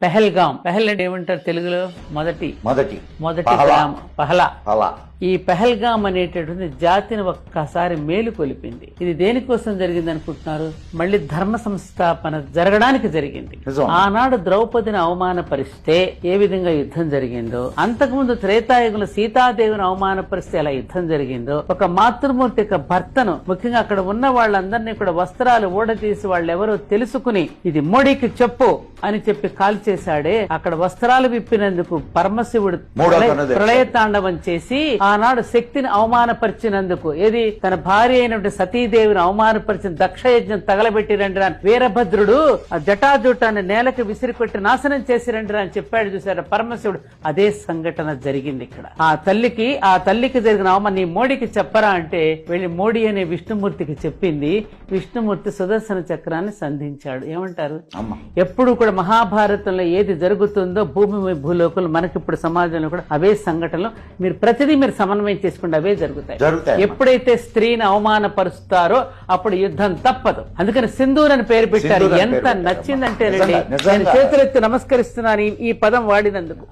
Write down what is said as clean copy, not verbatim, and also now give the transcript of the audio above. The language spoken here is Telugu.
పెహల్గాం. పెహల్ అంటే ఏమంటారు తెలుగులో? మొదటి పహలా. పహలా. ఈ పెహల్గాం అనేటటువంటి జాతిని ఒక్కసారి మేలు కొలిపింది. ఇది దేనికోసం జరిగింది అనుకుంటున్నారు? మళ్ళీ ధర్మ సంస్థాపన జరగడానికి జరిగింది. ఆనాడు ద్రౌపదిని అవమానపరిస్తే ఏ విధంగా యుద్ధం జరిగిందో, అంతకుముందు త్రేతాయుగంలో సీతాదేవిని అవమానపరిస్తే ఎలా యుద్ధం జరిగిందో, ఒక మాతృమూర్తి యొక్క భర్తను, ముఖ్యంగా అక్కడ ఉన్న వాళ్ళందరినీ కూడా వస్త్రాలు ఊడదీసి వాళ్ళెవరో తెలుసుకుని ఇది మోడీకి చెప్పు అని చెప్పి కాల్ చేశాడే, అక్కడ వస్త్రాలు విప్పినందుకు పరమశివుడు ప్రళయతాండవం చేసి ఆనాడు శక్తిని అవమానపరిచినందుకు, ఏది తన భార్య అయినటువంటి సతీదేవిని అవమానపరిచిన దక్షయజ్ఞం తగలబెట్టి రండి అని వీరభద్రుడు ఆ జటాజుటాన్ని నేలకు విసిరికొట్టి నాశనం చేసి రండి అని చెప్పాడు చూసాడు పరమశివుడు. అదే సంఘటన జరిగింది ఇక్కడ. ఆ తల్లికి జరిగిన అవమానం నీ మోడీకి చెప్పరా అంటే వెళ్ళి మోడీ అనే విష్ణుమూర్తికి చెప్పింది. విష్ణుమూర్తి సుదర్శన చక్రాన్ని సంధించాడు. ఏమంటారు? ఎప్పుడు కూడా మహాభారతంలో ఏది జరుగుతుందో భూమి భూలోకులు మనకిప్పుడు సమాజంలో కూడా అవే సంఘటనలు మీరు ప్రతిదీ సమన్వయం చేసుకుంటే అవే జరుగుతాయి. ఎప్పుడైతే స్త్రీని అవమానపరుస్తారో అప్పుడు యుద్ధం తప్పదు. అందుకని సింధూర్ అని పేరు పెట్టారు. ఎంత నచ్చిందంటే నేను చేతులెత్తి నమస్కరిస్తున్నాను ఈ పదం వాడినందుకు.